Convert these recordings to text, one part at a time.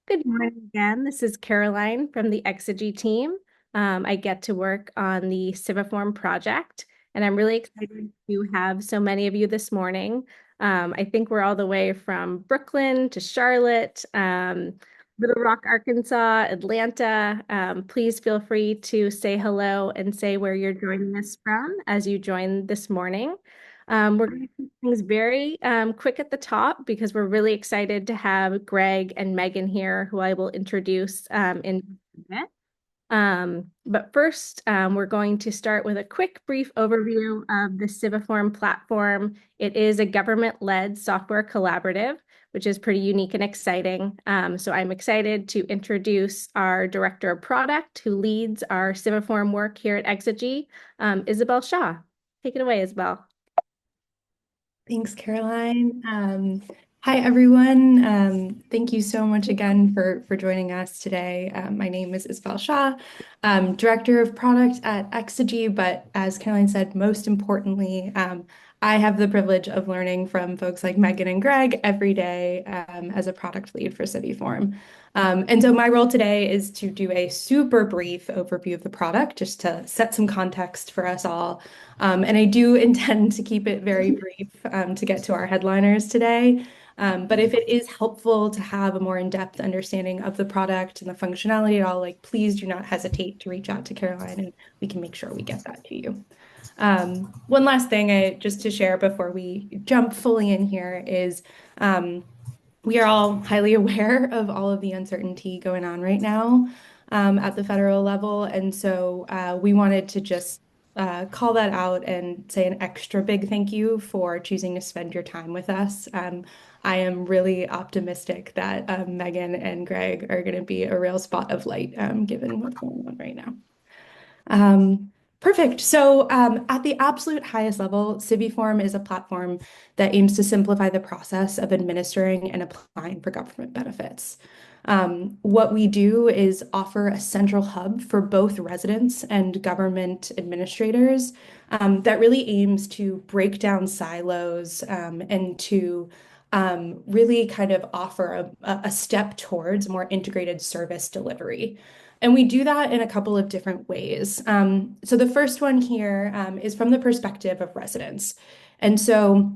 Good morning again. This is Caroline from the Exigy team. I get to work on the CiviForm project, and I'm really excited to have so many of you this morning. I think we're all the way from Brooklyn to Charlotte, Little Rock, Arkansas, Atlanta. Please feel free to say hello and say where you're joining us from as you join this morning. We're going to keep things very quick at the top because we're really excited to have Greg and Megan here, who I will introduce in a bit. But first, we're going to start with a quick, brief overview of the CiviForm platform. It is a government-led software collaborative, which is pretty unique and exciting. So I'm excited to introduce our Director of Product, who leads our CiviForm work here at Exigy, Isabel Shaw. Take it away, Isabel. Thanks, Caroline. Hi, everyone. Thank you so much again for joining us today. My name is Isabel Shaw, Director of Product at Exigy, but as Caroline said, most importantly, I have the privilege of learning from folks like Megan and Greg every day as a product lead for CiviForm. And so my role today is to do a super brief overview of the product, just to set some context for us all. And I do intend to keep it very brief to get to our headliners today. But if it is helpful to have a more in-depth understanding of the product and the functionality at all, like please do not hesitate to reach out to Caroline and we can make sure we get that to you. One last thing just to share before we jump fully in here is we are all highly aware of all of the uncertainty going on right now at the federal level. And so we wanted to just call that out and say an extra big thank you for choosing to spend your time with us. I am really optimistic that Megan and Greg are going to be a real spot of light given what's going on right now. Perfect. So at the absolute highest level, CiviForm is a platform that aims to simplify the process of administering and applying for government benefits. What we do is offer a central hub for both residents and government administrators that really aims to break down silos and to really kind of offer a step towards more integrated service delivery. And we do that in a couple of different ways. So the first one here is from the perspective of residents. And so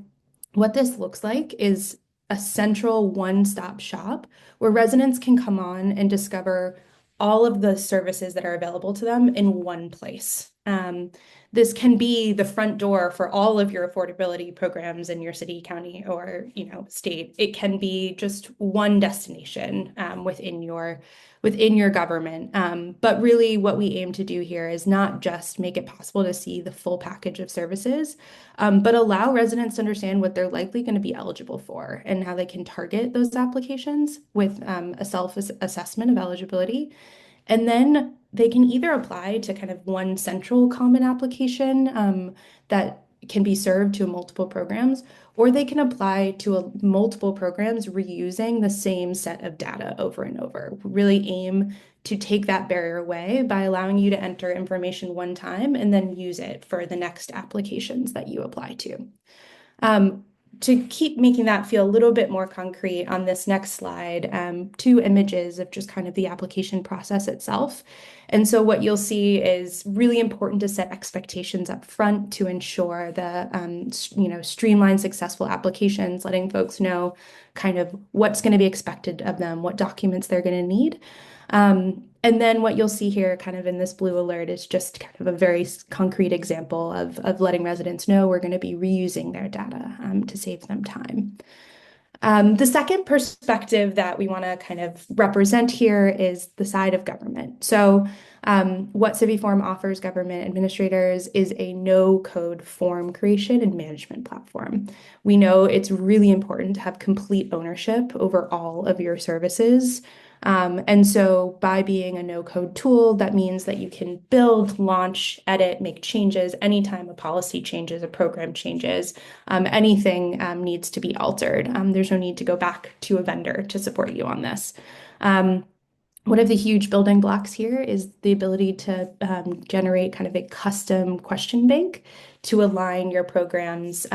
what this looks like is a central one-stop shop where residents can come on and discover all of the services that are available to them in one place. This can be the front door for all of your affordability programs in your city, county, or state. It can be just one destination within your government. But really, what we aim to do here is not just make it possible to see the full package of services, but allow residents to understand what they're likely going to be eligible for and how they can target those applications with a self-assessment of eligibility. And then they can either apply to kind of one central common application that can be served to multiple programs, or they can apply to multiple programs reusing the same set of data over and over. We really aim to take that barrier away by allowing you to enter information one time and then use it for the next applications that you apply to. To keep making that feel a little bit more concrete on this next slide, two images of just kind of the application process itself. And so what you'll see is really important to set expectations up front to ensure the streamlined, successful applications, letting folks know kind of what's going to be expected of them, what documents they're going to need. And then what you'll see here kind of in this blue alert is just kind of a very concrete example of letting residents know we're going to be reusing their data to save them time. The second perspective that we want to kind of represent here is the side of government. So what CiviForm offers government administrators is a no-code form creation and management platform. We know it's really important to have complete ownership over all of your services. And so by being a no-code tool, that means that you can build, launch, edit, make changes anytime a policy changes, a program changes, anything needs to be altered. There's no need to go back to a vendor to support you on this. One of the huge building blocks here is the ability to generate kind of a custom question bank to align your programs,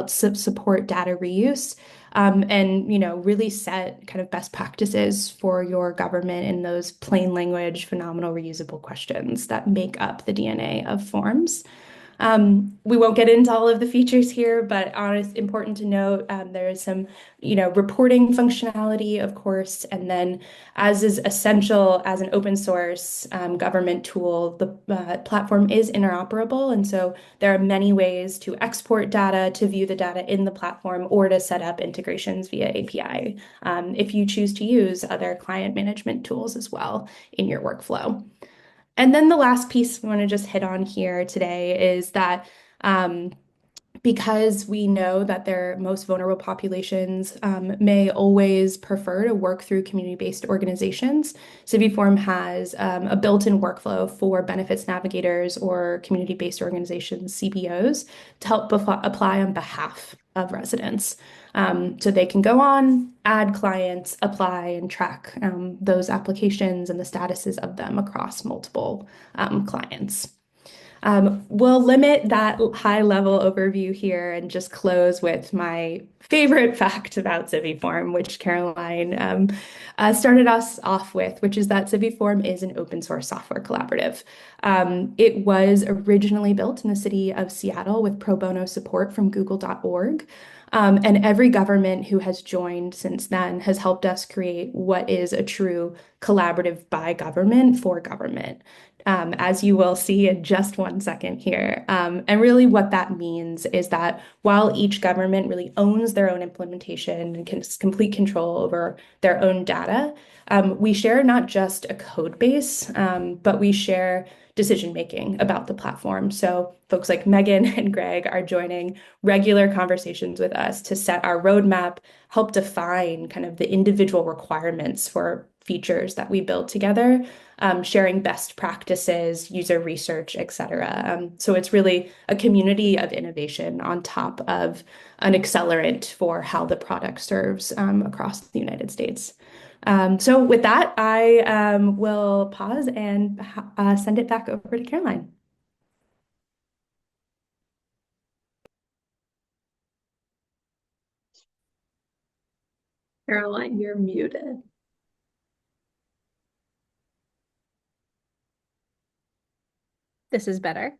support data reuse, and really set kind of best practices for your government in those plain language, phenomenal, reusable questions that make up the DNA of forms. We won't get into all of the features here, but important to note, there is some, reporting functionality, of course, and then as is essential as an open source government tool, the platform is interoperable. And so there are many ways to export data, to view the data in the platform, or to set up integrations via API, if you choose to use other client management tools as well in your workflow. And then the last piece we want to just hit on here today is that um, because we know that their most vulnerable populations may always prefer to work through community-based organizations, CiviForm has a built-in workflow for benefits navigators or community-based organizations, CBOs, to help apply on behalf of residents. So they can go on, add clients, apply, and track those applications and the statuses of them across multiple clients. We'll limit that high level overview here and just close with my favorite fact about CiviForm, which Caroline started us off with, which is that CiviForm is an open source software collaborative. It was originally built in the city of Seattle with pro bono support from google.org. And every government who has joined since then has helped us create what is a true collaborative by government for government, as you will see in just one second here. And really what that means is that while each government really owns their own implementation and can complete control over their own data, we share not just a code base, but we share decision making about the platform. So folks like Megan and Greg are joining regular conversations with us to set our roadmap, help define kind of the individual requirements for features that we build together, sharing best practices, user research, et cetera. So it's really a community of innovation on top of an accelerant for how the product serves across the United States. So with that, I will pause and send it back over to Caroline. Caroline, you're muted. This is better.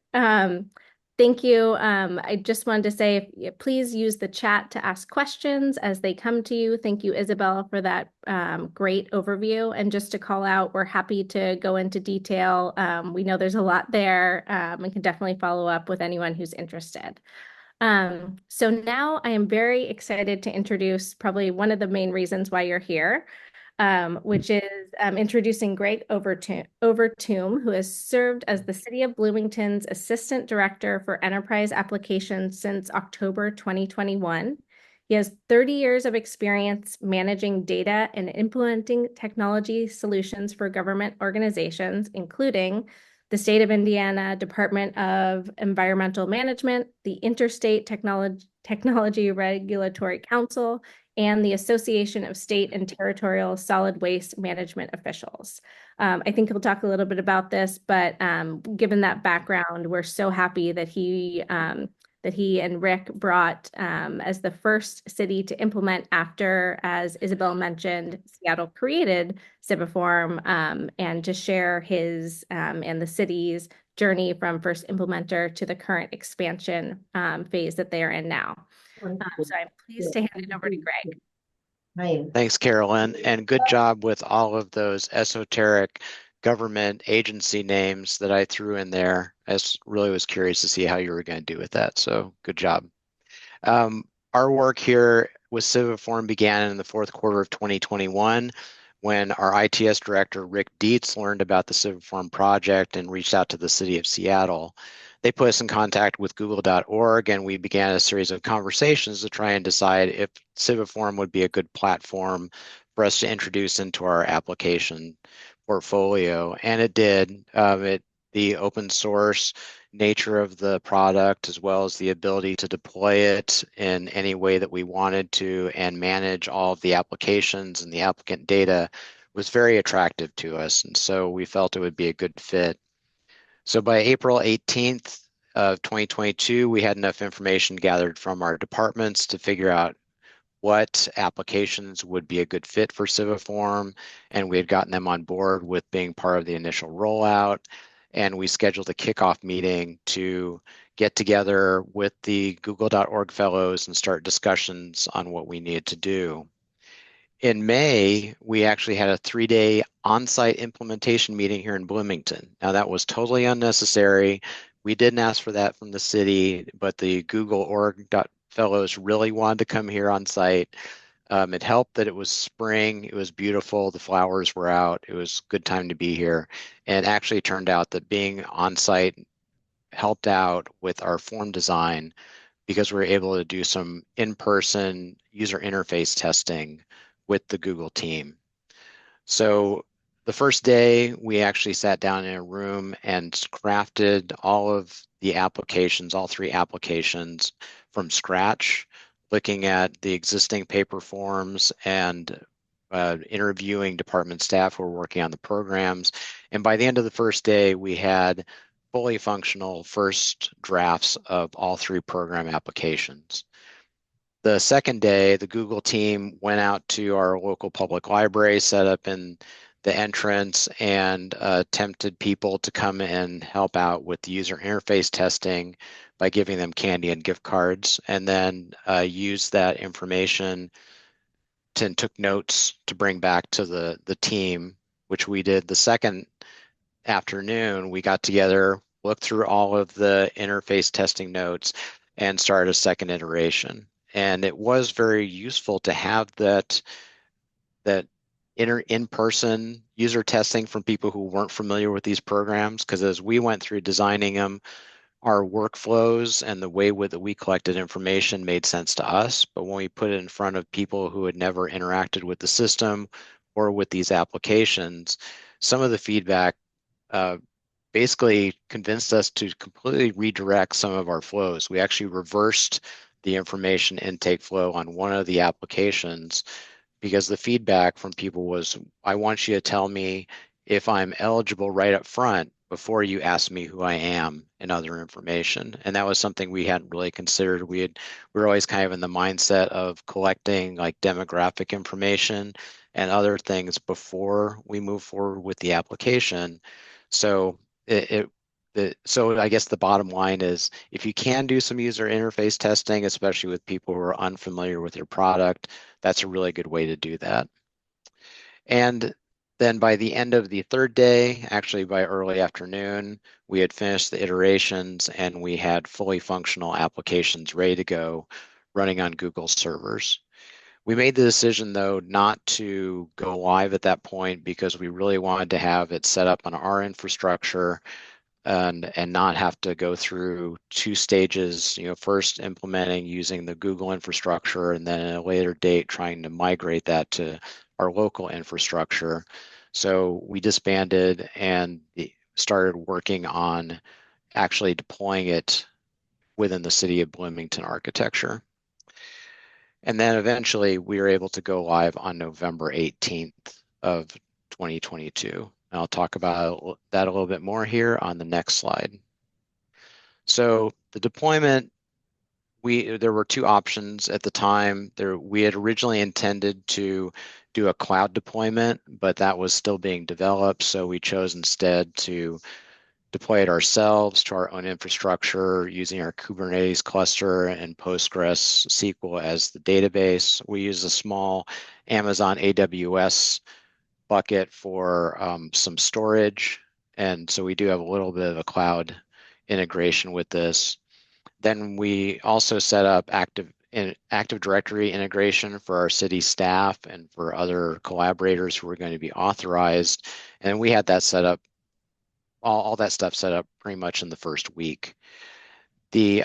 Thank you. I just wanted to say, please use the chat to ask questions as they come to you. Thank you, Isabel, for that great overview. And just to call out, we're happy to go into detail. We know there's a lot there and can definitely follow up with anyone who's interested. So now I am very excited to introduce probably one of the main reasons why you're here, which is introducing Greg Overtomb, who has served as the City of Bloomington's Assistant Director for Enterprise Applications since October 2021. He has 30 years of experience managing data and implementing technology solutions for government organizations, including the State of Indiana Department of Environmental Management, the Interstate Technology Regulatory Council, and the Association of State and Territorial Solid Waste Management Officials. I think he'll talk a little bit about this, but given that background, we're so happy that he and Rick brought as the first city to implement after, as Isabel mentioned, Seattle created CiviForm, and to share his and the city's journey from first implementer to the current expansion phase that they are in now. So I'm pleased to hand it over to Greg. Thanks, Carolyn, and good job with all of those esoteric government agency names that I threw in there. I really was curious to see how you were going to do with that, so good job. Our work here with CiviForm began in the fourth quarter of 2021 when our ITS director, Rick Dietz, learned about the CiviForm project and reached out to the city of Seattle. They put us in contact with google.org, and we began a series of conversations to try and decide if CiviForm would be a good platform for us to introduce into our application portfolio. And it did. The open source nature of the product, as well as the ability to deploy it in any way that we wanted to and manage all of the applications and the applicant data, was very attractive to us. And so we felt it would be a good fit. So by April 18th of 2022, we had enough information gathered from our departments to figure out what applications would be a good fit for CiviForm, and we had gotten them on board with being part of the initial rollout. And we scheduled a kickoff meeting to get together with the Google.org fellows and start discussions on what we needed to do. In May, we actually had a 3-day on-site implementation meeting here in Bloomington. Now, that was totally unnecessary. We didn't ask for that from the city, but the Google org fellows really wanted to come here on site. It helped that it was spring. It was beautiful. The flowers were out. It was a good time to be here. And it actually turned out that being on site helped out with our form design because we were able to do some in-person user interface testing with the Google team. So the first day, we actually sat down in a room and crafted all of the applications, all 3 applications from scratch, looking at the existing paper forms and interviewing department staff who were working on the programs. And by the end of the first day, we had fully functional first drafts of all 3 program applications. The second day, the Google team went out to our local public library, set up in the entrance, and tempted people to come and help out with the user interface testing by giving them candy and gift cards, and then used that information and took notes to bring back to the team, which we did the second afternoon. We got together, looked through all of the interface testing notes, and started a second iteration. And it was very useful to have that in-person user testing from people who weren't familiar with these programs, because as we went through designing them, our workflows and the way that we collected information made sense to us. But when we put it in front of people who had never interacted with the system or with these applications, some of the feedback basically convinced us to completely redirect some of our flows. We actually reversed the information intake flow on one of the applications because the feedback from people was, I want you to tell me if I'm eligible right up front before you ask me who I am and other information. And that was something we hadn't really considered. We were always kind of in the mindset of collecting like demographic information and other things before we move forward with the application. So so I guess the bottom line is if you can do some user interface testing, especially with people who are unfamiliar with your product, that's a really good way to do that. And then by the end of the third day, actually by early afternoon, we had finished the iterations and we had fully functional applications ready to go running on Google servers. We made the decision, though, not to go live at that point because we really wanted to have it set up on our infrastructure and not have to go through 2 stages, first implementing using the Google infrastructure and then at a later date trying to migrate that to our local infrastructure. So we disbanded and started working on actually deploying it within the city of Bloomington architecture. And then eventually we were able to go live on November 18th of 2022. And I'll talk about that a little bit more here on the next slide. So the deployment, there were 2 options at the time. We had originally intended to do a cloud deployment, but that was still being developed. So we chose instead to deploy it ourselves to our own infrastructure using our Kubernetes cluster and Postgres SQL as the database. We use a small Amazon AWS bucket for some storage. And so we do have a little bit of a cloud integration with this. Then we also set up Active Directory integration for our city staff and for other collaborators who are going to be authorized. And we had that set up, all that stuff set up pretty much in the first week. The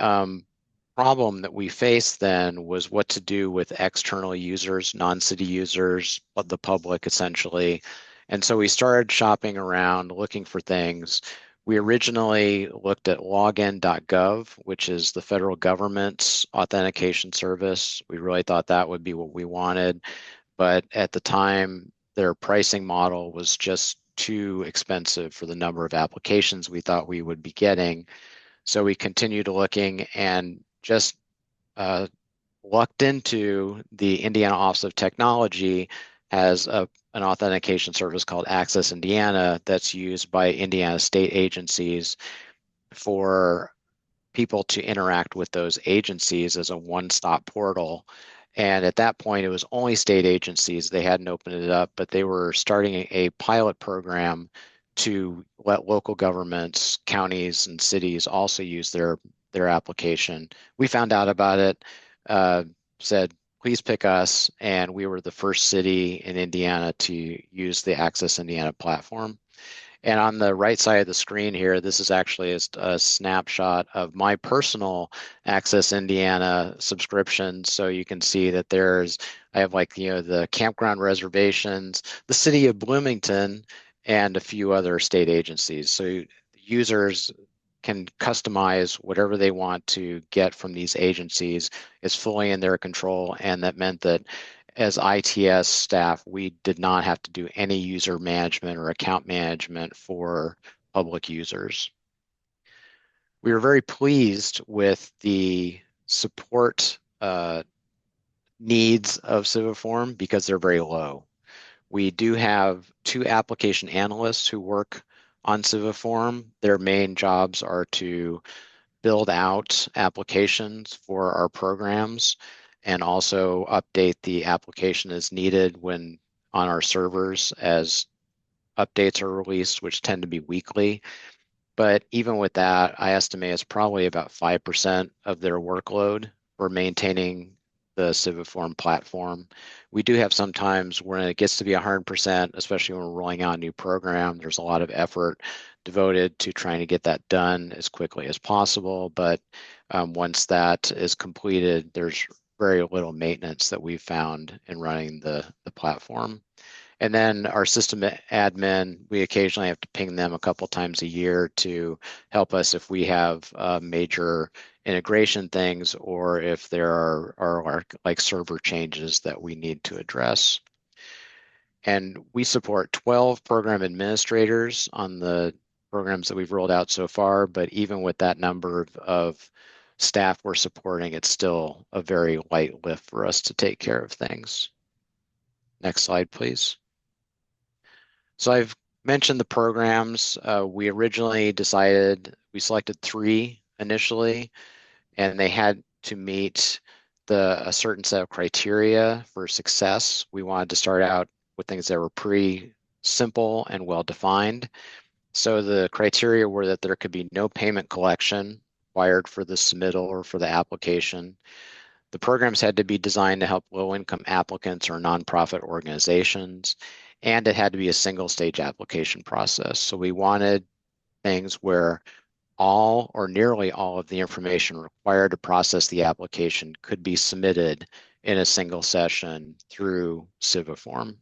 problem that we faced then was what to do with external users, non-city users, the public essentially. And so we started shopping around, looking for things. We originally looked at login.gov, which is the federal government's authentication service. We really thought that would be what we wanted. But at the time, their pricing model was just too expensive for the number of applications we thought we would be getting. So we continued looking, and just lucked into the Indiana Office of Technology has an authentication service called Access Indiana that's used by Indiana state agencies for people to interact with those agencies as a one-stop portal. And at that point, it was only state agencies. They hadn't opened it up, but they were starting a pilot program to let local governments, counties, and cities also use their application. We found out about it, uh, said, please pick us, and we were the first city in Indiana to use the Access Indiana platform. And on the right side of the screen here, this is actually a snapshot of my personal Access Indiana subscription. So you can see that I have like, the campground reservations, the city of Bloomington, and a few other state agencies. So users can customize whatever they want to get from these agencies. It's fully in their control. And that meant that as ITS staff, we did not have to do any user management or account management for public users. We were very pleased with the support needs of CiviForm because they're very low. We do have 2 application analysts who work on CiviForm. Their main jobs are to build out applications for our programs and also update the application as needed when on our servers as updates are released, which tend to be weekly. But even with that, I estimate it's probably about 5% of their workload for maintaining the CiviForm platform. We do have sometimes when it gets to be 100%, especially when we're rolling out a new program, there's a lot of effort devoted to trying to get that done as quickly as possible. But once that is completed, there's very little maintenance that we've found in running the platform. And then our system admin, we occasionally have to ping them a couple times a year to help us if we have major integration things or if there are like server changes that we need to address. And we support 12 program administrators on the programs that we've rolled out so far, but even with that number of staff we're supporting, it's still a very light lift for us to take care of things. Next slide, please. So I've mentioned the programs. We originally we selected 3 initially, and they had to meet a certain set of criteria for success. We wanted to start out with things that were pretty simple and well defined. So the criteria were that there could be no payment collection required for the submittal or for the application. The programs had to be designed to help low-income applicants or nonprofit organizations, and it had to be a single-stage application process. So we wanted things where all or nearly all of the information required to process the application could be submitted in a single session through CiviForm.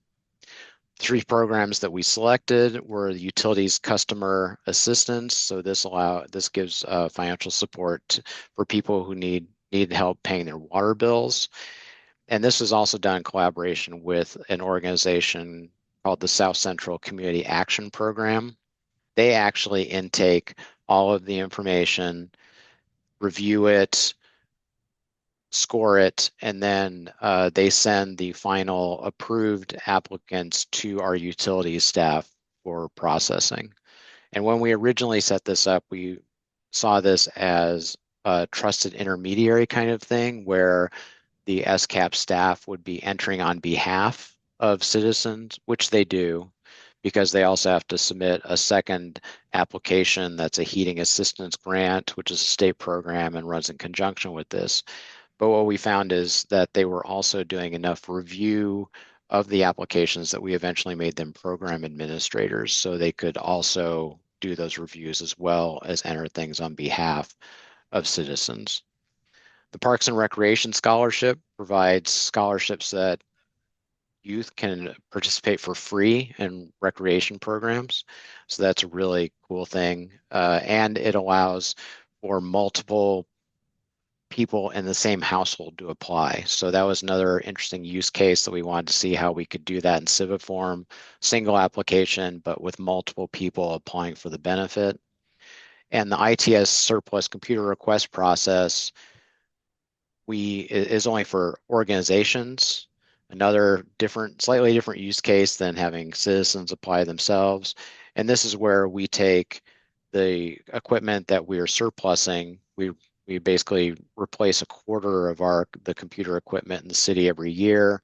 3 programs that we selected were the Utilities Customer Assistance. So this gives financial support for people who need help paying their water bills. And this was also done in collaboration with an organization called the South Central Community Action Program. They actually intake all of the information, review it, score it, and then they send the final approved applicants to our utilities staff for processing. And when we originally set this up, we saw this as a trusted intermediary kind of thing where the SCAP staff would be entering on behalf of citizens, which they do, because they also have to submit a second application that's a heating assistance grant, which is a state program and runs in conjunction with this. But what we found is that they were also doing enough review of the applications that we eventually made them program administrators so they could also do those reviews as well as enter things on behalf of citizens. The Parks and Recreation Scholarship provides scholarships that youth can participate for free in recreation programs. So that's a really cool thing. And it allows for multiple people in the same household to apply. So that was another interesting use case that we wanted to see how we could do that in CiviForm, single application, but with multiple people applying for the benefit. And the ITS surplus computer request process is only for organizations, another slightly different use case than having citizens apply themselves. And this is where we take the equipment that we are surplusing. We basically replace a quarter of the computer equipment in the city every year.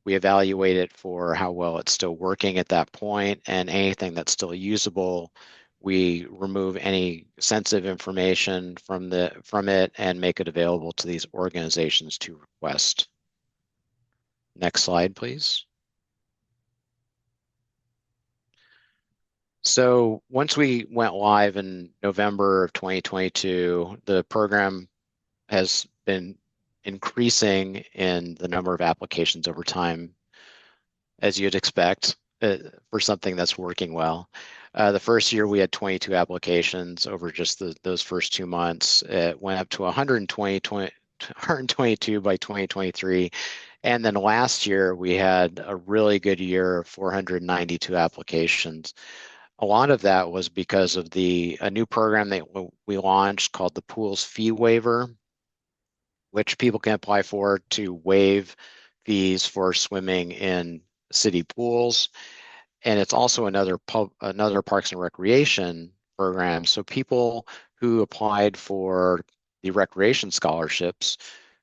We evaluate it for how well it's still working at that point, and anything that's still usable, we remove any sensitive information from it and make it available to these organizations to request. Next slide, please. So once we went live in November of 2022, the program has been increasing in the number of applications over time, as you'd expect for something that's working well. The first year we had 22 applications over just those first 2 months. It went up to 122 by 2023. And then last year we had a really good year of 492 applications. A lot of that was because of a new program that we launched called the Pools Fee Waiver, which people can apply for to waive fees for swimming in city pools. And it's also another Parks and Recreation program. So people who applied for the recreation scholarships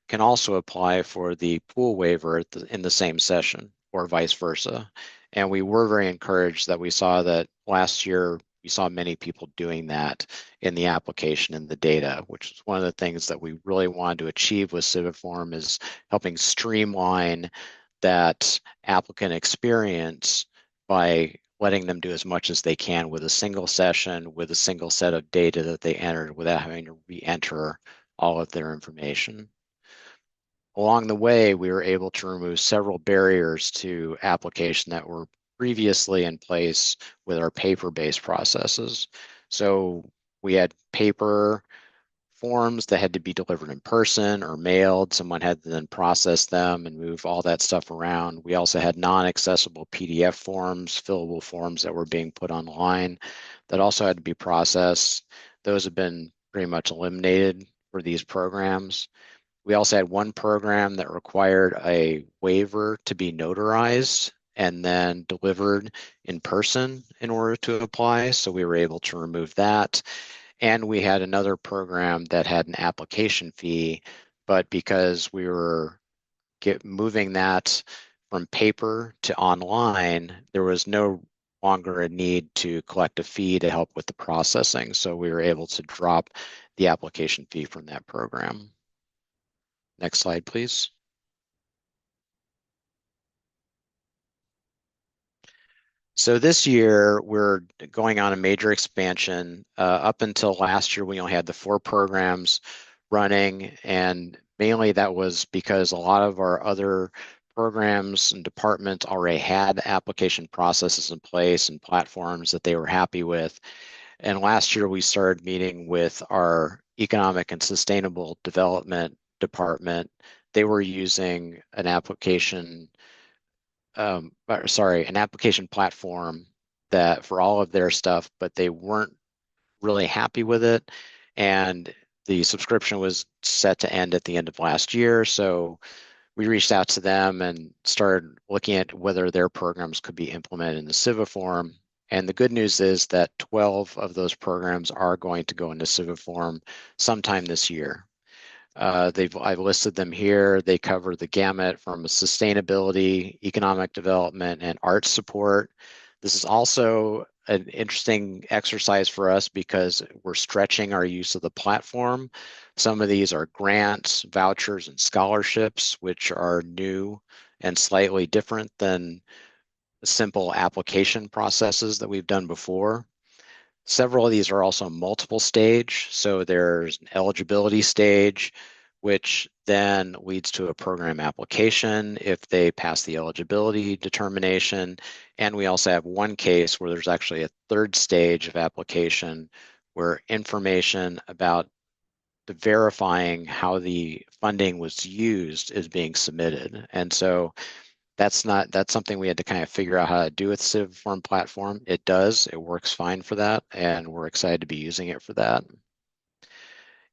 can also apply for the pool waiver in the same session, or vice versa. And we were very encouraged that we saw that last year we saw many people doing that in the application and the data, which is one of the things that we really wanted to achieve with CiviForm, is helping streamline that applicant experience by letting them do as much as they can with a single session, with a single set of data that they entered, without having to re-enter all of their information. Along the way, we were able to remove several barriers to application that were previously in place with our paper-based processes. So we had paper forms that had to be delivered in person or mailed. Someone had to then process them and move all that stuff around. We also had non-accessible PDF forms, fillable forms that were being put online that also had to be processed. Those have been pretty much eliminated for these programs. We also had one program that required a waiver to be notarized and then delivered in person in order to apply. So we were able to remove that. And we had another program that had an application fee, but because we were moving that from paper to online, there was no longer a need to collect a fee to help with the processing. So we were able to drop the application fee from that program. Next slide, please. So this year, we're going on a major expansion. Up until last year, we only had the 4 programs running, and mainly that was because a lot of our other programs and departments already had application processes in place and platforms that they were happy with. And last year, we started meeting with our economic and sustainable development department. They were using an application an application platform that for all of their stuff, but they weren't really happy with it. And the subscription was set to end at the end of last year. So we reached out to them and started looking at whether their programs could be implemented in the CiviForm. And the good news is that 12 of those programs are going to go into CiviForm sometime this year. I've listed them here. They cover the gamut from sustainability, economic development, and art support. This is also an interesting exercise for us because we're stretching our use of the platform. Some of these are grants, vouchers, and scholarships, which are new and slightly different than simple application processes that we've done before. Several of these are also multiple stage. So there's an eligibility stage, which then leads to a program application if they pass the eligibility determination. And we also have one case where there's actually a 3rd stage of application where information about the verifying how the funding was used is being submitted. And so that's something we had to kind of figure out how to do with CiviForm platform. It does, it works fine for that, and we're excited to be using it for that.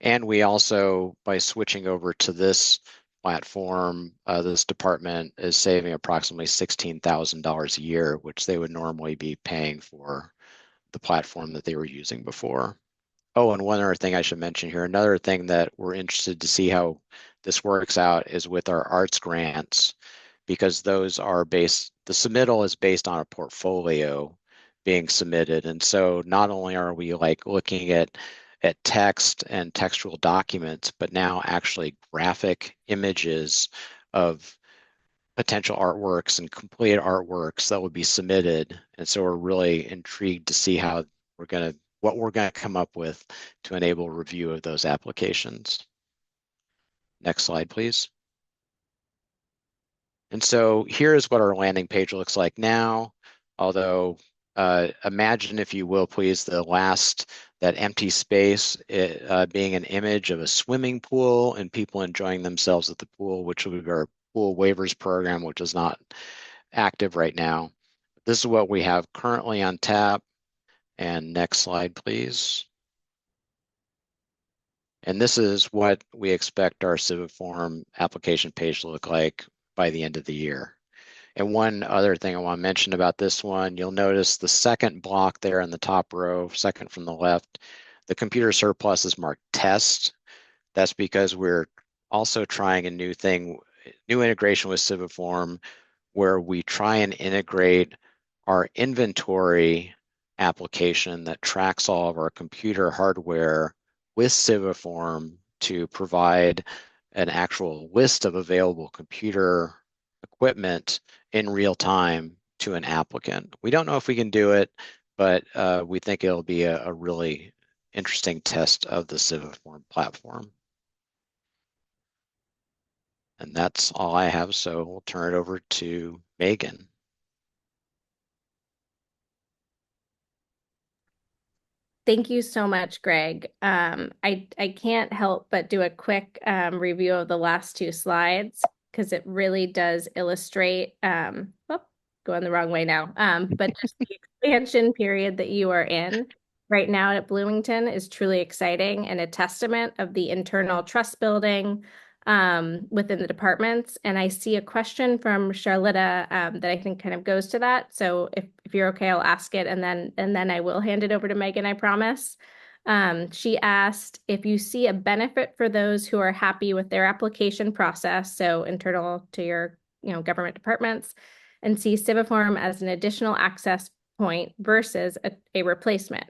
And we also, by switching over to this platform, this department is saving approximately $16,000 a year, which they would normally be paying for the platform that they were using before. Oh, and one other thing I should mention here, another thing that we're interested to see how this works out is with our arts grants, because those are based, the submittal is based on a portfolio being submitted. And so not only are we like looking at text and textual documents, but now actually graphic images of potential artworks and completed artworks that would be submitted. And so we're really intrigued to see how what we're gonna come up with to enable review of those applications. Next slide, please. And so here's what our landing page looks like now, although imagine, if you will, please, that empty space being an image of a swimming pool and people enjoying themselves at the pool, which will be our pool waivers program, which is not active right now. This is what we have currently on tap. And next slide, please. And this is what we expect our CiviForm application page to look like by the end of the year. And one other thing I want to mention about this one, you'll notice the second block there in the top row, second from the left, the computer surplus is marked test. That's because we're also trying a new integration with CiviForm, where we try and integrate our inventory application that tracks all of our computer hardware with CiviForm to provide an actual list of available computer equipment in real time to an applicant. We don't know if we can do it, but we think it'll be a really interesting test of the CiviForm platform. And that's all I have, so we'll turn it over to Megan. Thank you so much, Greg. I can't help but do a quick review of the last two slides because it really does illustrate, going the wrong way now, but just the expansion period that you are in right now at Bloomington is truly exciting and a testament of the internal trust building within the departments. And I see a question from Charlotta that I think kind of goes to that. So if you're okay, I'll ask it and then I will hand it over to Megan, I promise. She asked if you see a benefit for those who are happy with their application process, so internal to your government departments, and see CiviForm as an additional access point versus a replacement,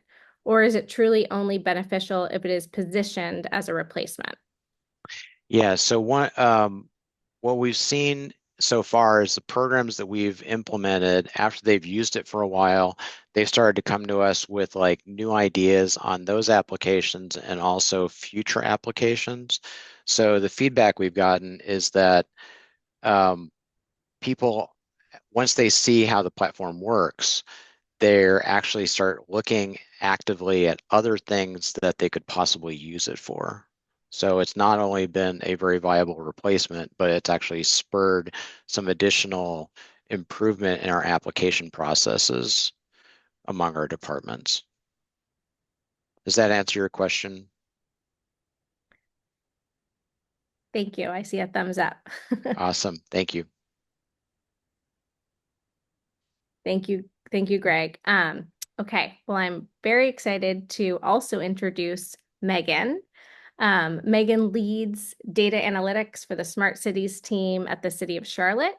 or is it truly only beneficial if it is positioned as a replacement? Yeah, so what we've seen so far is the programs that we've implemented, after they've used it for a while, they've started to come to us with like new ideas on those applications and also future applications. So the feedback we've gotten is that people, once they see how the platform works, they're actually start looking actively at other things that they could possibly use it for. So it's not only been a very viable replacement, but it's actually spurred some additional improvement in our application processes among our departments. Does that answer your question? Thank you. I see a thumbs up. Awesome. Thank you. Thank you. Thank you, Greg. Okay. Well, I'm very excited to also introduce Megan. Megan leads data analytics for the Smart Cities team at the City of Charlotte.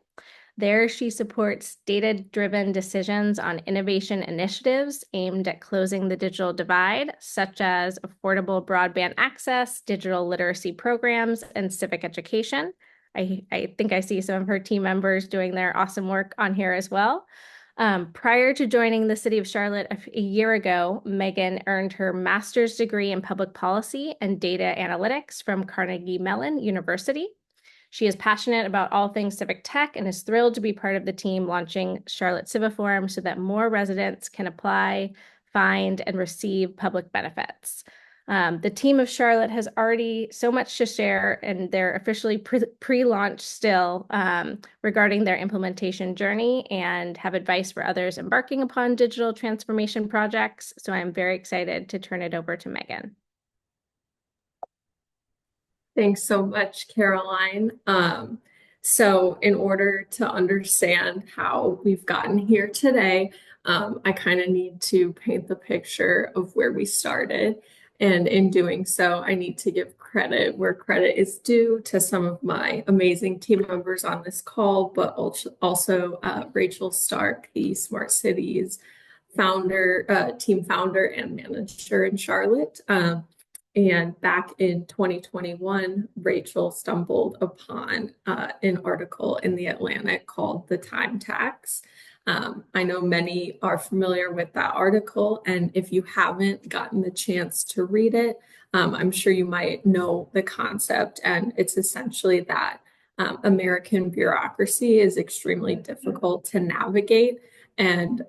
There, she supports data-driven decisions on innovation initiatives aimed at closing the digital divide, such as affordable broadband access, digital literacy programs, and civic education. I think I see some of her team members doing their awesome work on here as well. Prior to joining the City of Charlotte a year ago, Megan earned her master's degree in public policy and data analytics from Carnegie Mellon University. She is passionate about all things civic tech and is thrilled to be part of the team launching Charlotte CiviForm so that more residents can apply, find, and receive public benefits. The team of Charlotte has already so much to share, and they're officially pre-launch still regarding their implementation journey and have advice for others embarking upon digital transformation projects. So I'm very excited to turn it over to Megan. Thanks so much, Caroline. So in order to understand how we've gotten here today, I kind of need to paint the picture of where we started. And in doing so, I need to give credit where credit is due to some of my amazing team members on this call, but also Rachel Stark, the Smart Cities founder, team founder and manager in Charlotte. And back in 2021, Rachel stumbled upon an article in The Atlantic called The Time Tax. I know many are familiar with that article, and if you haven't gotten the chance to read it, I'm sure you might know the concept, and it's essentially that American bureaucracy is extremely difficult to navigate and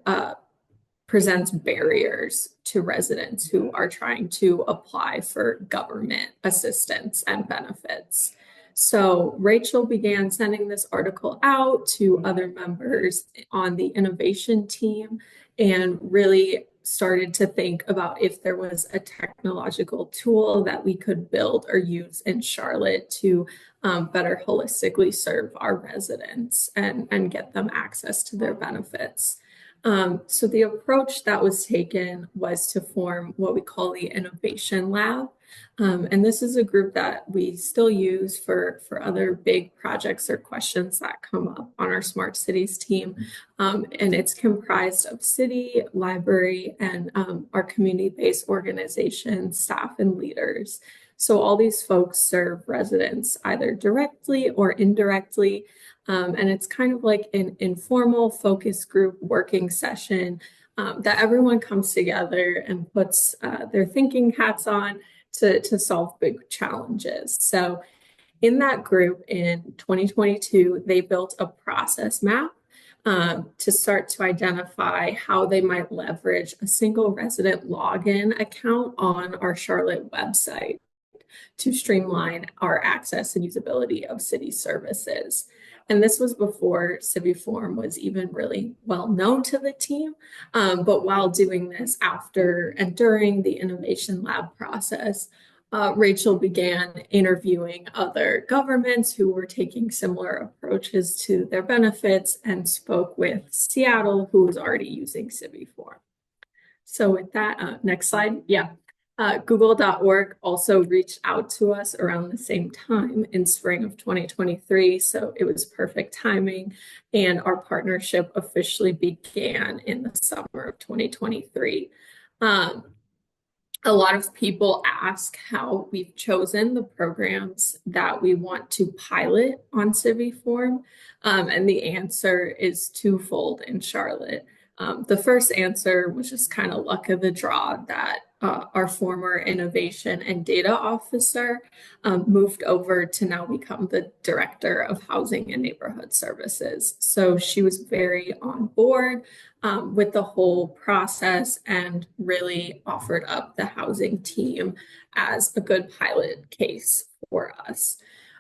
presents barriers to residents who are trying to apply for government assistance and benefits. So Rachel began sending this article out to other members on the innovation team and really started to think about if there was a technological tool that we could build or use in Charlotte to better holistically serve our residents and get them access to their benefits. So the approach that was taken was to form what we call the Innovation Lab. And this is a group that we still use for other big projects or questions that come up on our Smart Cities team. And it's comprised of city, library, and our community-based organization, staff, and leaders. So all these folks serve residents either directly or indirectly. And it's kind of like an informal focus group working session that everyone comes together and puts their thinking hats on to solve big challenges. So in that group in 2022, they built a process map to start to identify how they might leverage a single resident login account on our Charlotte website to streamline our access and usability of city services. And this was before CiviForm was even really well known to the team. But while doing this after and during the Innovation Lab process, Rachel began interviewing other governments who were taking similar approaches to their benefits and spoke with Seattle, who was already using CiviForm. So with that, next slide. Yeah. Google.org also reached out to us around the same time in spring of 2023, so it was perfect timing, and our partnership officially began in the summer of 2023. A lot of people ask how we've chosen the programs that we want to pilot on CiviForm, and the answer is twofold in Charlotte. The first answer was just kind of luck of the draw that our former innovation and data officer moved over to now become the director of housing and neighborhood services. So she was very on board with the whole process and really offered up the housing team as a good pilot case for us.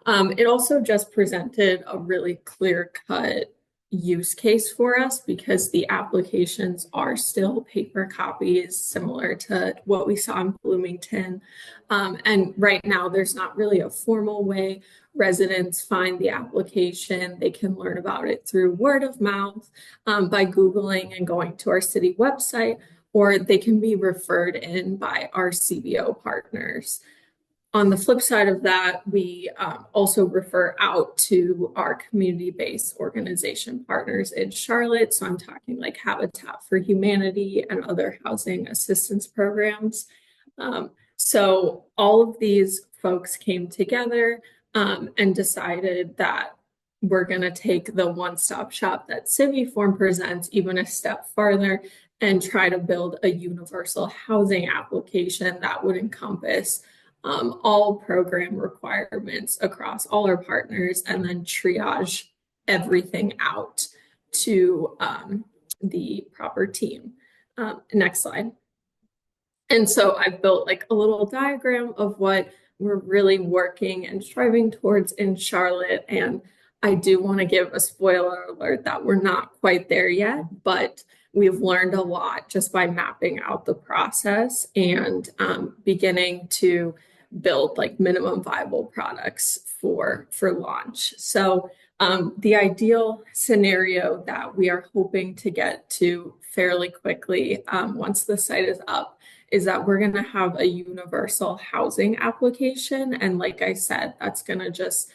It also just presented a really clear-cut use case for us because the applications are still paper copies similar to what we saw in Bloomington. And right now there's not really a formal way residents find the application. They can learn about it through word of mouth by Googling and going to our city website, or they can be referred in by our CBO partners. On the flip side of that, we also refer out to our community-based organization partners in Charlotte. So I'm talking like Habitat for Humanity and other housing assistance programs. So all of these folks came together and decided that we're going to take the one-stop shop that CiviForm presents even a step farther and try to build a universal housing application that would encompass all program requirements across all our partners and then triage everything out to the proper team. Next slide. And so I've built like a little diagram of what we're really working and striving towards in Charlotte. And I do want to give a spoiler alert that we're not quite there yet, but we've learned a lot just by mapping out the process and beginning to build like minimum viable products for launch. So the ideal scenario that we are hoping to get to fairly quickly once the site is up is that we're going to have a universal housing application. And like I said, that's going to just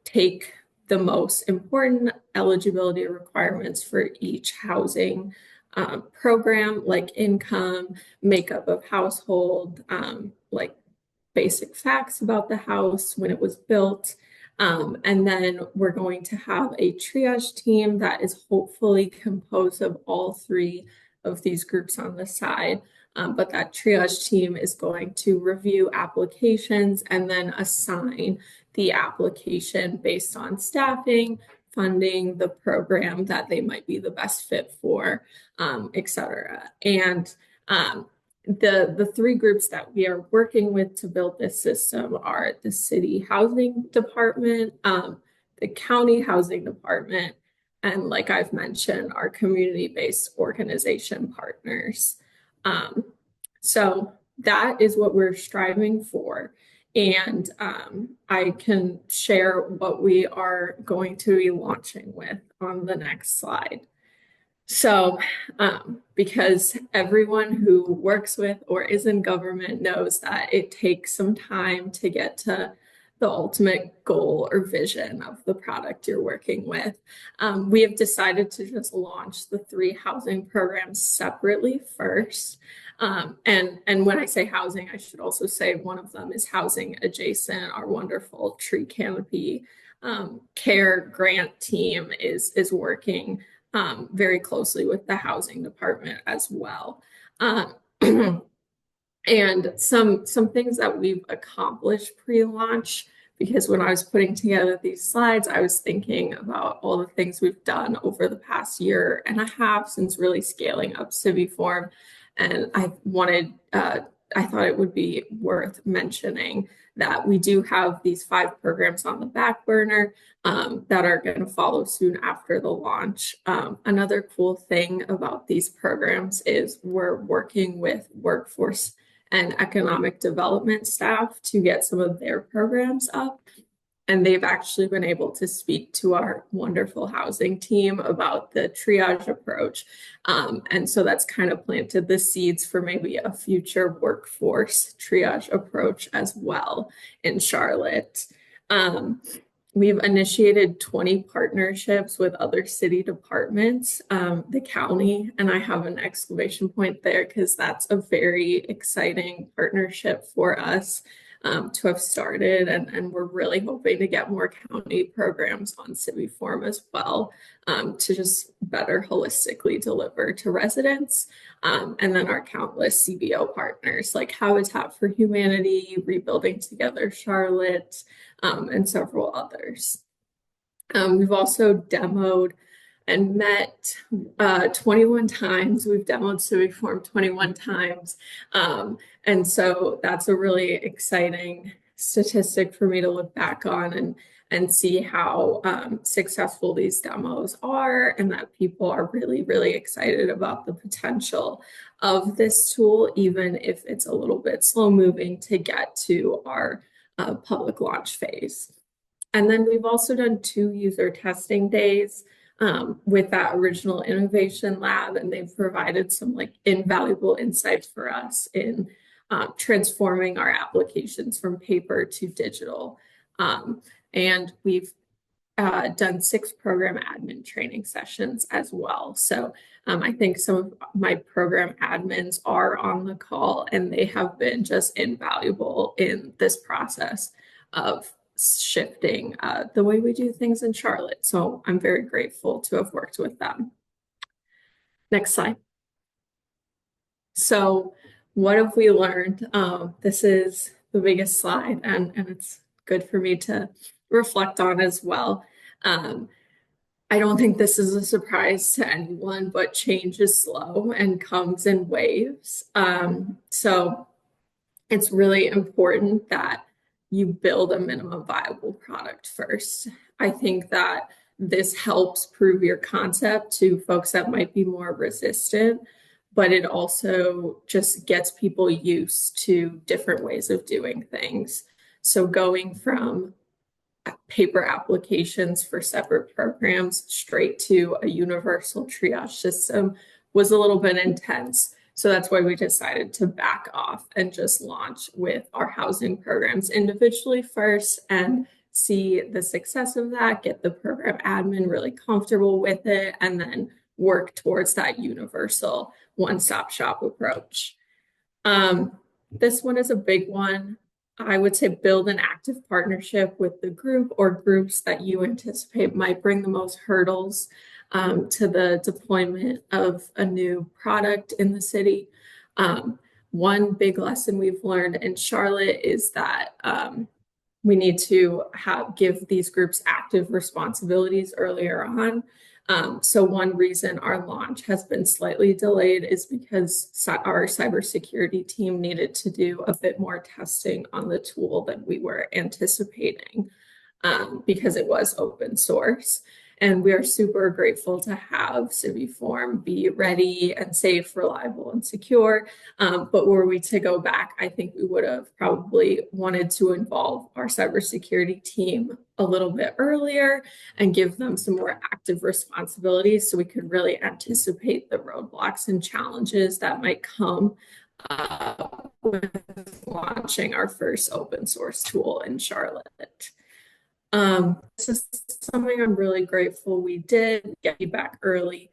take the most important eligibility requirements for each housing program, like income, makeup of household, like basic facts about the house when it was built. And then we're going to have a triage team that is hopefully composed of all three of these groups on the side. But that triage team is going to review applications and then assign the application based on staffing, funding, the program that they might be the best fit for, et cetera. And the three groups that we are working with to build this system are the city housing department, the county housing department, and like I've mentioned, our community-based organization partners. So that is what we're striving for. And I can share what we are going to be launching with on the next slide. So, because everyone who works with or is in government knows that it takes some time to get to the ultimate goal or vision of the product you're working with. We have decided to just launch the three housing programs separately first. And when I say housing, I should also say one of them is housing adjacent. Our wonderful tree canopy care grant team is working very closely with the housing department as well. And some things that we've accomplished pre-launch, because when I was putting together these slides, I was thinking about all the things we've done over the past year and a half since really scaling up CiviForm. And I thought it would be worth mentioning that we do have these 5 programs on the back burner that are going to follow soon after the launch. Another cool thing about these programs is we're working with workforce and economic development staff to get some of their programs up. And they've actually been able to speak to our wonderful housing team about the triage approach. And so that's kind of planted the seeds for maybe a future workforce triage approach as well in Charlotte. We've initiated 20 partnerships with other city departments, the county, and I have an exclamation point there because that's a very exciting partnership for us to have started, and we're really hoping to get more county programs on CiviForm as well to just better holistically deliver to residents. And then our countless CBO partners like Habitat for Humanity, Rebuilding Together Charlotte, and several others. We've also demoed and met 21 times. We've demoed CiviForm 21 times. And so that's a really exciting statistic for me to look back on and see how successful these demos are, and that people are really, really excited about the potential of this tool, even if it's a little bit slow moving to get to our public launch phase. And then we've also done 2 user testing days with that original innovation lab, and they've provided some like invaluable insights for us in transforming our applications from paper to digital. And we've done 6 program admin training sessions as well. So I think some of my program admins are on the call, and they have been just invaluable in this process of shifting the way we do things in Charlotte. So I'm very grateful to have worked with them. Next slide. So what have we learned? This is the biggest slide, and it's good for me to reflect on as well. I don't think this is a surprise to anyone, but change is slow and comes in waves. So it's really important that you build a minimum viable product first. I think that this helps prove your concept to folks that might be more resistant, but it also just gets people used to different ways of doing things. So going from paper applications for separate programs straight to a universal triage system was a little bit intense. So that's why we decided to back off and just launch with our housing programs individually first and see the success of that, get the program admin really comfortable with it, and then work towards that universal one-stop shop approach. This one is a big one. I would say build an active partnership with the group or groups that you anticipate might bring the most hurdles to the deployment of a new product in the city. One big lesson we've learned in Charlotte is that we need to give these groups active responsibilities earlier on. So one reason our launch has been slightly delayed is because our cybersecurity team needed to do a bit more testing on the tool than we were anticipating because it was open source. And we are super grateful to have CiviForm be ready and safe, reliable, and secure. But were we to go back, I think we would have probably wanted to involve our cybersecurity team a little bit earlier and give them some more active responsibilities so we could really anticipate the roadblocks and challenges that might come with launching our first open source tool in Charlotte. This is something I'm really grateful we did get feedback early.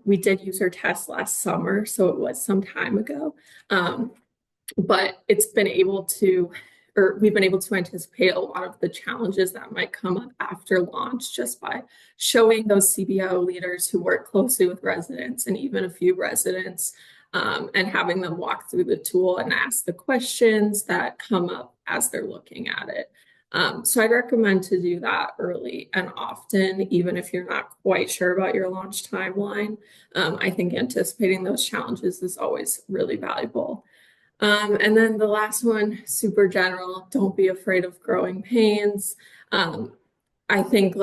We did user tests last summer, so it was some time ago. But we've been able to anticipate a lot of the challenges that might come up after launch just by showing those CBO leaders who work closely with residents and even a few residents and having them walk through the tool and ask the questions that come up as they're looking at it. So I'd recommend to do that early and often, even if you're not quite sure about your launch timeline. I think anticipating those challenges is always really valuable. And then the last one, super general, don't be afraid of growing pains. I think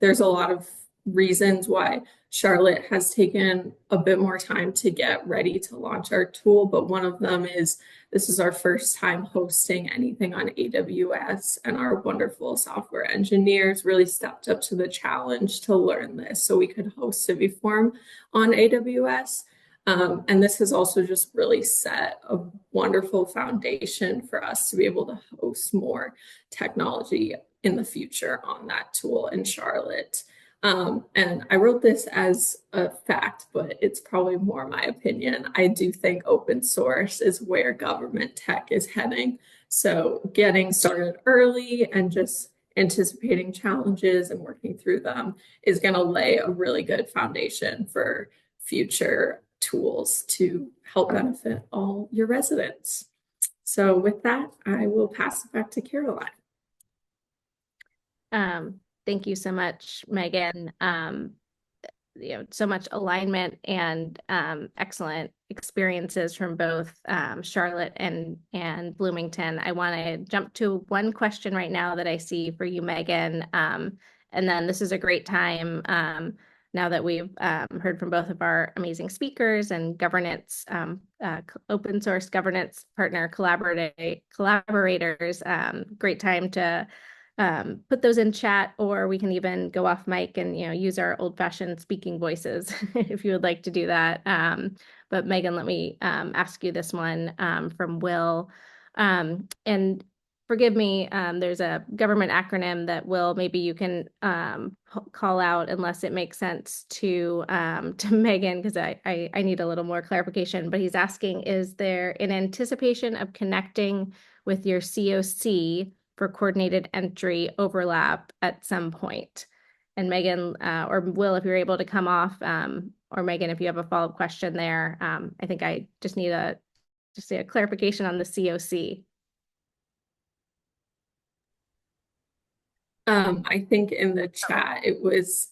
there's a lot of reasons why Charlotte has taken a bit more time to get ready to launch our tool, but one of them is this is our first time hosting anything on AWS, and our wonderful software engineers really stepped up to the challenge to learn this so we could host CiviForm on AWS. And this has also just really set a wonderful foundation for us to be able to host more technology in the future on that tool in Charlotte. And I wrote this as a fact, but it's probably more my opinion. I do think open source is where government tech is heading. So getting started early and just anticipating challenges and working through them is going to lay a really good foundation for future tools to help benefit all your residents. So with that, I will pass it back to Caroline. Thank you so much, Megan. So much alignment and excellent experiences from both Charlotte and Bloomington. I want to jump to one question right now that I see for you, Megan. And then this is a great time now that we've heard from both of our amazing speakers and governance, open source governance partner collaborators. Great time to put those in chat, or we can even go off mic and use our old-fashioned speaking voices if you would like to do that. But Megan, let me ask you this one from Will. And forgive me, there's a government acronym that Will, maybe you can call out unless it makes sense to Megan, because I need a little more clarification. But he's asking, is there in anticipation of connecting with your COC for coordinated entry overlap at some point? And Megan or Will, if you're able to come off, or Megan, if you have a follow-up question there, I think I just need a clarification on the COC. I think in the chat it was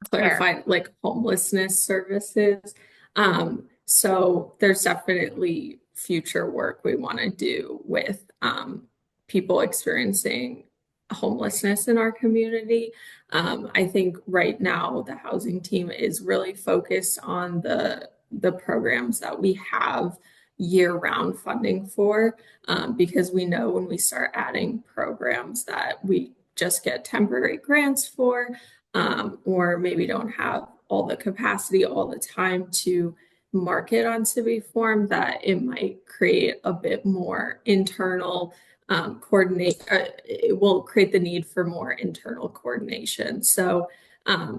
clarified like homelessness services. So there's definitely future work we want to do with people experiencing homelessness in our community. I think right now the housing team is really focused on the the programs that we have year-round funding for, because we know when we start adding programs that we just get temporary grants for, or maybe don't have all the capacity all the time to market on CiviForm, that it might create a bit more internal coordinate. It will create the need for more internal coordination. So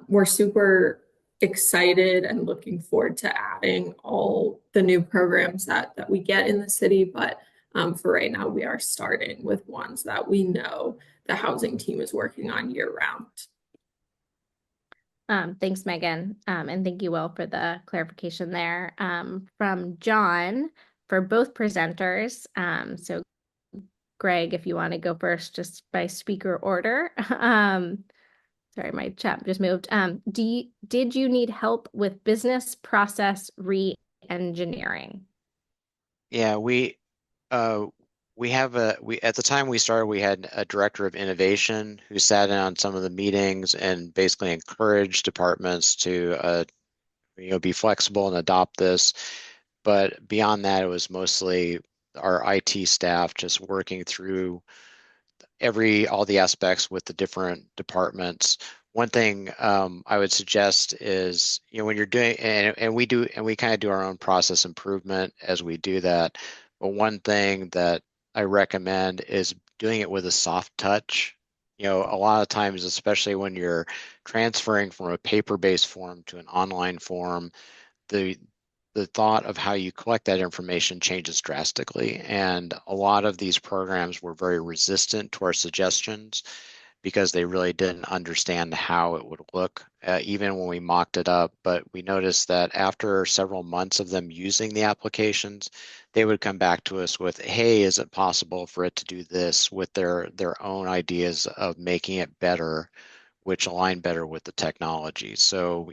we're super excited and looking forward to adding all the new programs that we get in the city. But for right now, we are starting with ones that we know the housing team is working on year round. Thanks, Megan. And thank you, Will, for the clarification there. From John for both presenters. So Greg, if you want to go first, just by speaker order. Sorry, my chat just moved. Did you need help with business process re-engineering? Yeah, we have at the time we started, we had a director of innovation who sat in on some of the meetings and basically encouraged departments to be flexible and adopt this. But beyond that, it was mostly our IT staff just working through all the aspects with the different departments. One thing I would suggest is, when you're doing, and we kind of do our own process improvement as we do that. But one thing that I recommend is doing it with a soft touch. A lot of times, especially when you're transferring from a paper-based form to an online form, the thought of how you collect that information changes drastically. And a lot of these programs were very resistant to our suggestions because they really didn't understand how it would look, even when we mocked it up. But we noticed that after several months of them using the applications, they would come back to us with, hey, is it possible for it to do this, with their own ideas of making it better, which align better with the technology. So,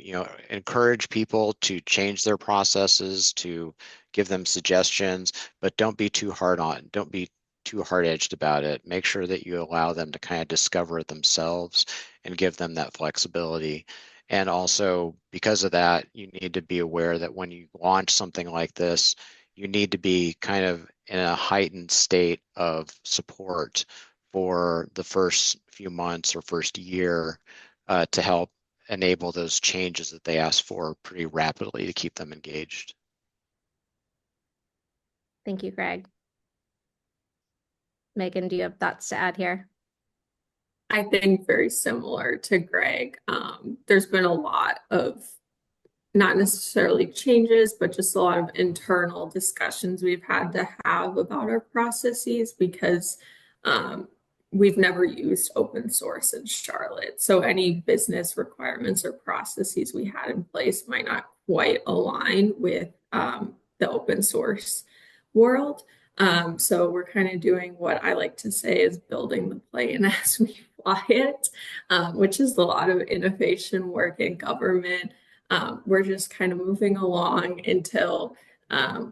encourage people to change their processes, to give them suggestions, but don't be too hard-edged about it. Make sure that you allow them to kind of discover it themselves and give them that flexibility. And also, because of that, you need to be aware that when you launch something like this, you need to be kind of in a heightened state of support for the first few months or first year to help enable those changes that they ask for pretty rapidly to keep them engaged. Thank you, Greg. Megan, do you have thoughts to add here? I think very similar to Greg. There's been a lot of not necessarily changes, but just a lot of internal discussions we've had to have about our processes, because we've never used open source in Charlotte. So any business requirements or processes we had in place might not quite align with the open source world. So we're kind of doing what I like to say is building the plane as we fly it, which is a lot of innovation work in government. We're just kind of moving along until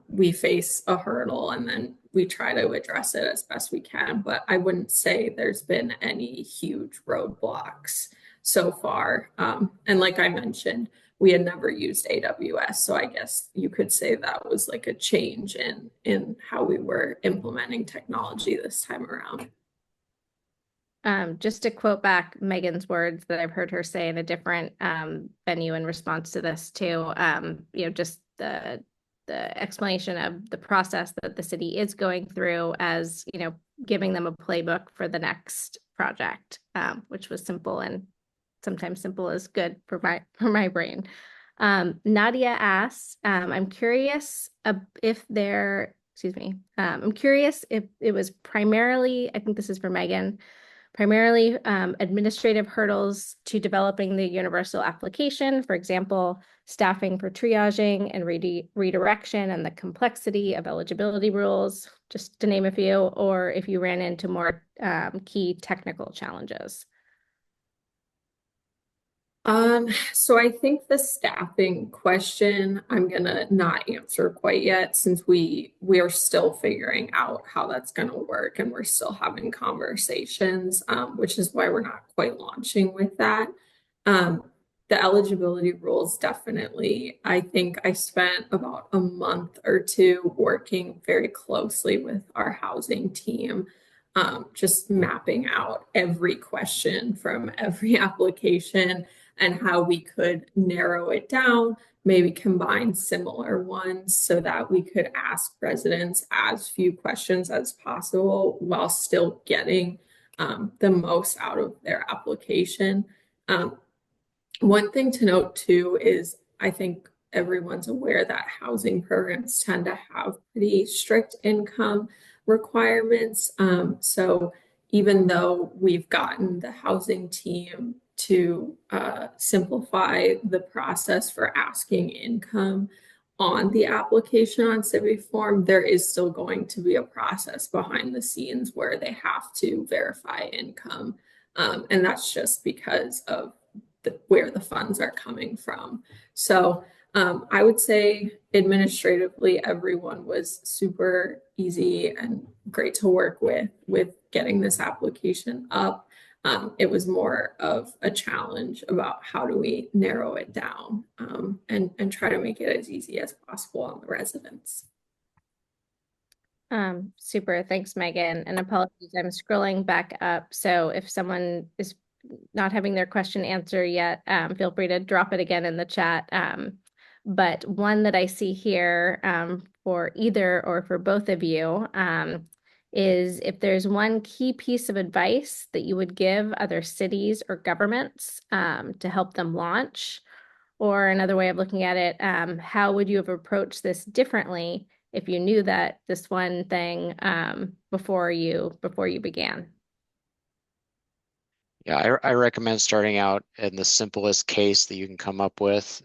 we face a hurdle, and then we try to address it as best we can. But I wouldn't say there's been any huge roadblocks so far. And like I mentioned, we had never used AWS. So I guess you could say that was like a change in how we were implementing technology this time around. Just to quote back Megan's words that I've heard her say in a different venue in response to this too, just the explanation of the process that the city is going through, as giving them a playbook for the next project, which was simple, and sometimes simple is good for my brain. Nadia asks, I'm curious if it was primarily, I think this is for Megan, primarily administrative hurdles to developing the universal application, for example, staffing for triaging and redirection, and the complexity of eligibility rules, just to name a few, or if you ran into more key technical challenges. So I think the staffing question I'm gonna not answer quite yet, since we are still figuring out how that's gonna work, and we're still having conversations, which is why we're not quite launching with that. the eligibility rules, definitely. I think I spent about a month or two working very closely with our housing team, just mapping out every question from every application and how we could narrow it down, maybe combine similar ones so that we could ask residents as few questions as possible while still getting the most out of their application. Um, One thing to note too is I think everyone's aware that housing programs tend to have pretty strict income requirements. So even though we've gotten the housing team to simplify the process for asking income on the application on CiviForm, there is still going to be a process behind the scenes where they have to verify income. And that's just because of where the funds are coming from. So I would say administratively, everyone was super easy and great to work with getting this application up. It was more of a challenge about how do we narrow it down and try to make it as easy as possible on the residents. Super. Thanks, Megan. And apologies, I'm scrolling back up. So if someone is not having their question answered yet, feel free to drop it again in the chat. But one that I see here for either or for both of you is if there's one key piece of advice that you would give other cities or governments to help them launch, or another way of looking at it, how would you have approached this differently if you knew that this one thing before you began? Yeah, I recommend starting out in the simplest case that you can come up with.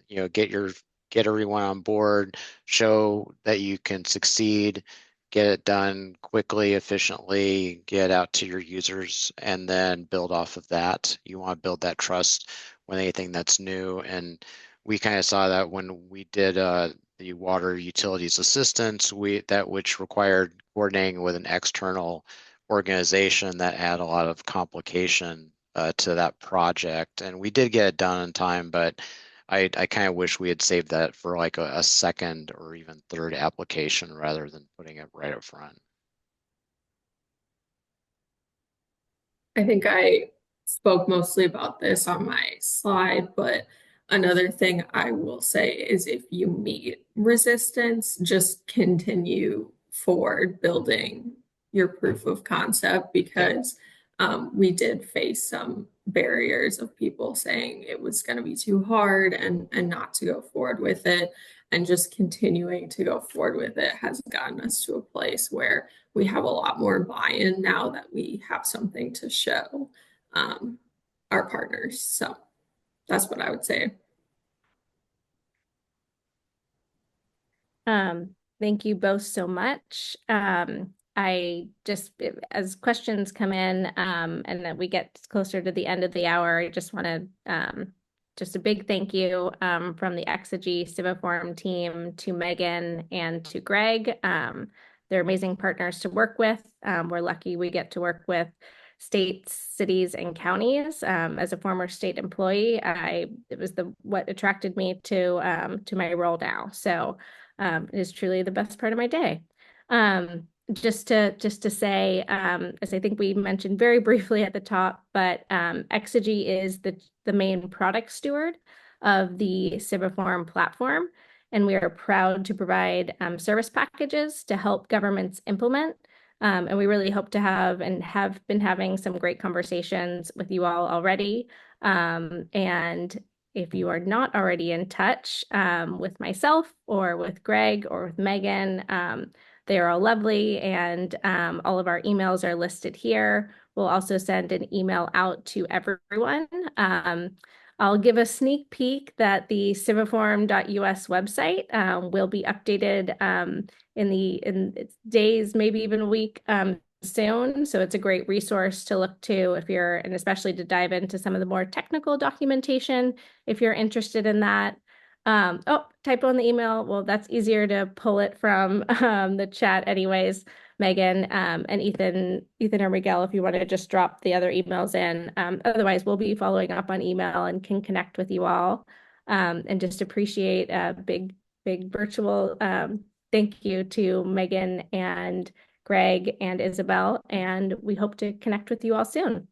Get everyone on board, show that you can succeed, get it done quickly, efficiently, get out to your users, and then build off of that. You want to build that trust with anything that's new. And we kind of saw that when we did the water utilities assistance, which required coordinating with an external organization that add a lot of complication to that project. And we did get it done in time, but I kind of wish we had saved that for like a second or even third application rather than putting it right up front. I think I spoke mostly about this on my slide, but another thing I will say is if you meet resistance, just continue forward building your proof of concept because we did face some barriers of people saying it was going to be too hard and not to go forward with it. And just continuing to go forward with it has gotten us to a place where we have a lot more buy-in now that we have something to show our partners. So that's what I would say. Thank you both so much. I just, as questions come in and that we get closer to the end of the hour, I just want to just a big thank you from the Exigy CiviForm team to Megan and to Greg. They're amazing partners to work with. We're lucky we get to work with states, cities, and counties. As a former state employee, it was what attracted me to my role now. So it is truly the best part of my day. Just to say, as I think we mentioned very briefly at the top, but Exigy is the main product steward of the CiviForm platform, and we are proud to provide service packages to help governments implement. And we really hope to have been having some great conversations with you all already. And if you are not already in touch with myself or with Greg or with Megan, they are all lovely, and all of our emails are listed here. We'll also send an email out to everyone. I'll give a sneak peek that the civiform.us website will be updated in days, maybe even a week soon. So it's a great resource to look to and especially to dive into some of the more technical documentation if you're interested in that. Oh, typo in the email. Well, that's easier to pull it from the chat anyways. Megan, and Ethan or Miguel, if you want to just drop the other emails in. Otherwise, we'll be following up on email and can connect with you all. And just appreciate a big virtual thank you to Megan and Greg and Isabel, and we hope to connect with you all soon.